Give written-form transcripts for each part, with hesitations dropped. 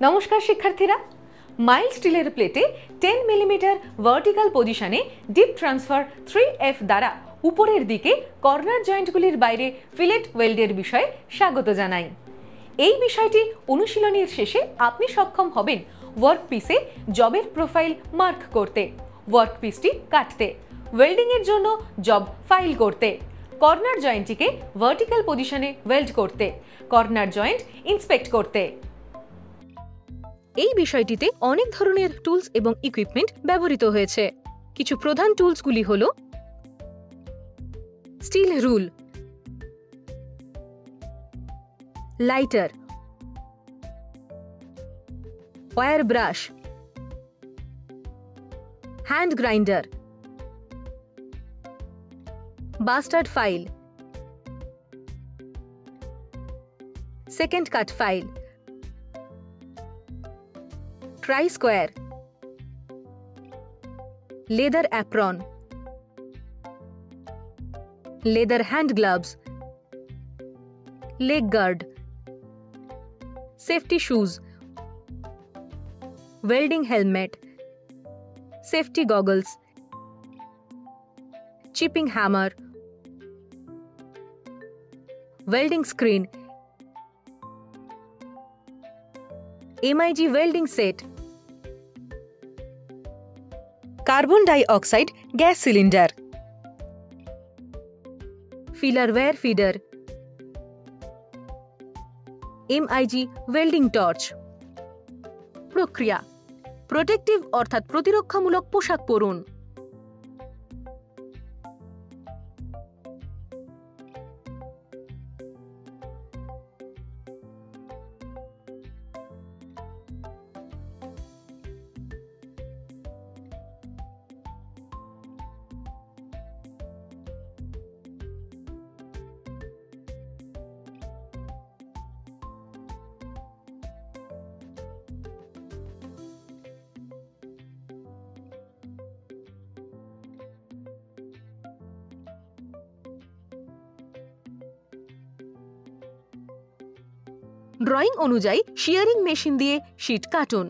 নমস্কার শিক্ষার্থীরা, মাইল্ড স্টিলের প্লেটে 10 মিলিমিটার ভার্টিক্যাল পজিশনে ডিপ ট্রান্সফার 3F দ্বারা উপরের দিকে কর্নার জয়েন্টগুলির বাইরে ফিলেট ওয়েল্ডের বিষয়ে স্বাগত জানাই। এই বিষয়টি অনুশীলনীর শেষে আপনি সক্ষম হবেন ওয়ার্কপিসে জবের প্রোফাইল মার্ক করতে, ওয়ার্কপিসটি কাটতে, ওয়েল্ডিংয়ের জন্য জব ফাইল করতে, কর্নার জয়েন্টটিকে ভার্টিক্যাল পজিশনে ওয়েল্ড করতে, কর্নার জয়েন্ট ইন্সপেক্ট করতে। এই বিষয়টিতে অনেক ধরনের টুলস এবং ইকুইপমেন্ট ব্যবহৃত হয়েছে। কিছু প্রধান টুলসগুলি হল steel rule, lighter, wire brush, hand grinder, bastard file, second cut file, try square, leather apron, leather hand gloves, leg guard, safety shoes, welding helmet, safety goggles, chipping hammer, welding screen, MIG welding set, carbon dioxide gas cylinder, filler wire feeder, MIG welding torch। প্রক্রিয়া: protective অর্থাৎ প্রতিরক্ষামূলক পোশাক পরুন। Drawing অনুযায়ী শিয়ারিং machine দিয়ে sheet কাটুন।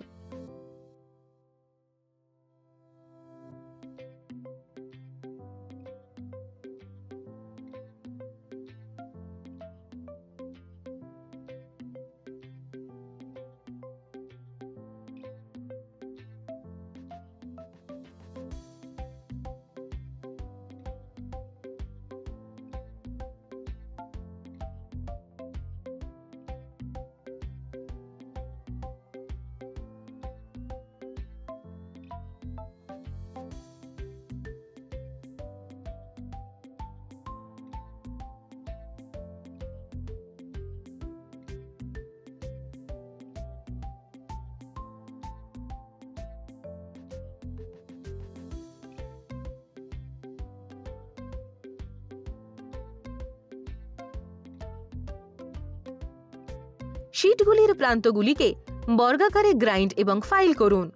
শীটগুলির প্রান্তগুলিকে বর্গাকারে grind এবং file করুন।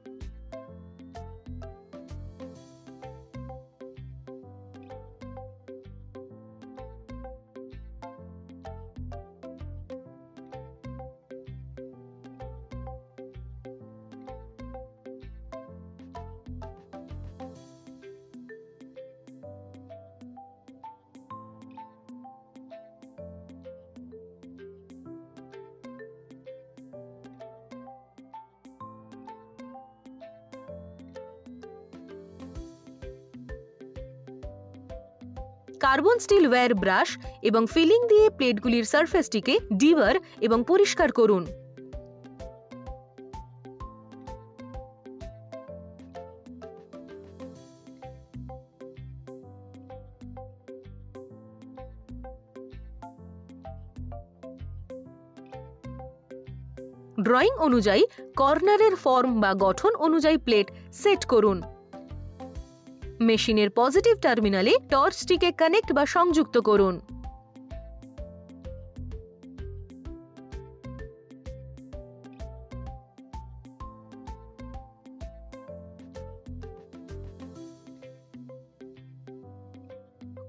Carbon still wire brush এবং ফিলিং দিয়ে প্লেটগুলির সারফেসটিকে ডিবার এবং পরিষ্কার করুন। ড্রয়িং অনুযায়ী কর্নারের ফর্ম বা গঠন অনুযায়ী প্লেট সেট করুন। মেশিনের পজিটিভ টার্মিনালে টর্চটিকে কানেক্ট বা সংযুক্ত করুন।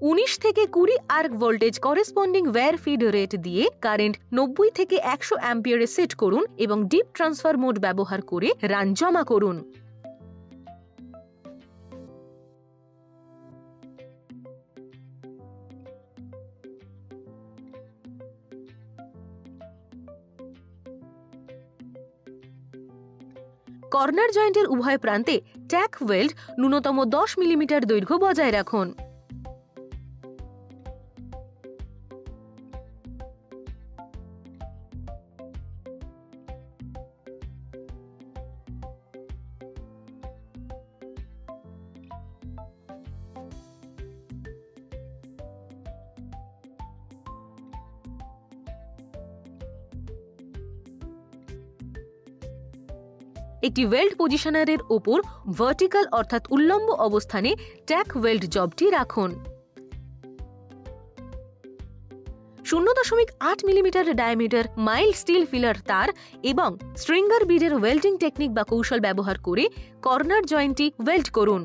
19 থেকে 20 arc voltage corresponding wire feed rate দিয়ে কারেন্ট 90 থেকে 100 অ্যাম্পিয়ারে সেট করুন এবং ডিপ ট্রান্সফার মোড ব্যবহার করে রান জমা করুন। কর্নার জয়েন্টের উভয় প্রান্তে ট্যাক ওয়েল্ড ন্যূনতম 10 মিলিমিটার দৈর্ঘ্য বজায় রাখুন। একটি ওয়েল্ড পজিশনারের ওপর ভার্টিক্যাল অর্থাৎ উল্লম্ব অবস্থানে ট্যাক ওয়েল্ড জবটি রাখুন। 0.8 millimetre diameter mild steel filler তার এবং স্ট্রিঙ্গার বিডের ওয়েল্ডিং টেকনিক বা কৌশল ব্যবহার করে কর্নার জয়েন্টটি ওয়েল্ড করুন।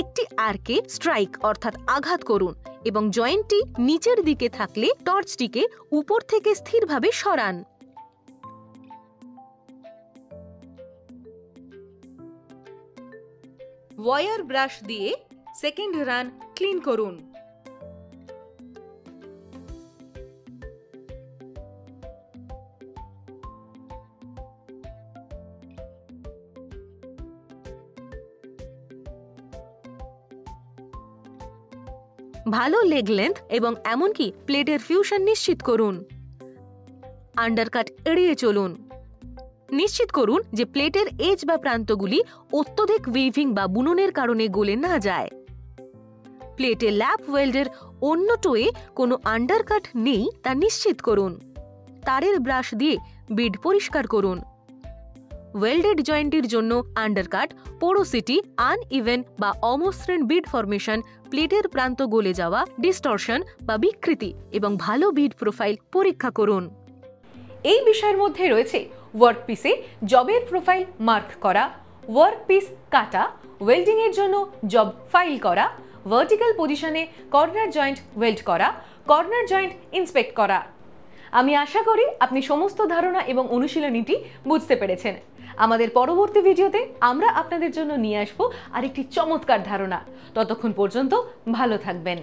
একটি আর্কে স্ট্রাইক অর্থাৎ আঘাত করুন এবং জয়েন্টটি নিচের দিকে থাকলে টর্চটিকে উপর থেকে স্থিরভাবে সরান। ওয়্যার ব্রাশ দিয়ে সেকেন্ড রান ক্লিন করুন। ভালো লেগ লেন্থ এবং এমনকি প্লেটের ফিউশন নিশ্চিত করুন। আন্ডারকাট এড়িয়ে চলুন। নিশ্চিত করুন যে প্লেটের এজ বা প্রান্তগুলি অত্যধিক উইভিং বা বুননের কারণে গলে না যায়। প্লেটে ল্যাপ ওয়েল্ডের অন্য টোয়ে কোনো আন্ডারকাট নেই তা নিশ্চিত করুন। তারের ব্রাশ দিয়ে বিড পরিষ্কার করুন। ওয়েল্ডেড জয়েন্টের জন্য আন্ডারকাট, পোরোসিটি, আনইভেন বা অমসৃণ বিড ফরমেশন, প্লেটের প্রান্ত গলে যাওয়া, ডিস্টরশন বা বিকৃতি এবং ভালো বিড প্রোফাইল পরীক্ষা করুন। এই বিষয়ের মধ্যে রয়েছে ওয়ার্কপিসে জবের প্রোফাইল মার্ক করা, ওয়ার্কপিস কাটা, ওয়েল্ডিং এর জন্য জব ফাইল করা, ভার্টিক্যাল পজিশনে কর্নার জয়েন্ট ওয়েল্ড করা, কর্নার জয়েন্ট ইন্সপেক্ট করা। আমি আশা করি আপনি সমস্ত ধারণা এবং অনুশীলনীটি বুঝতে পেরেছেন। আমাদের পরবর্তী ভিডিওতে আমরা আপনাদের জন্য নিয়ে আসবো আরেকটি চমৎকার ধারণা। ততক্ষণ পর্যন্ত ভালো থাকবেন।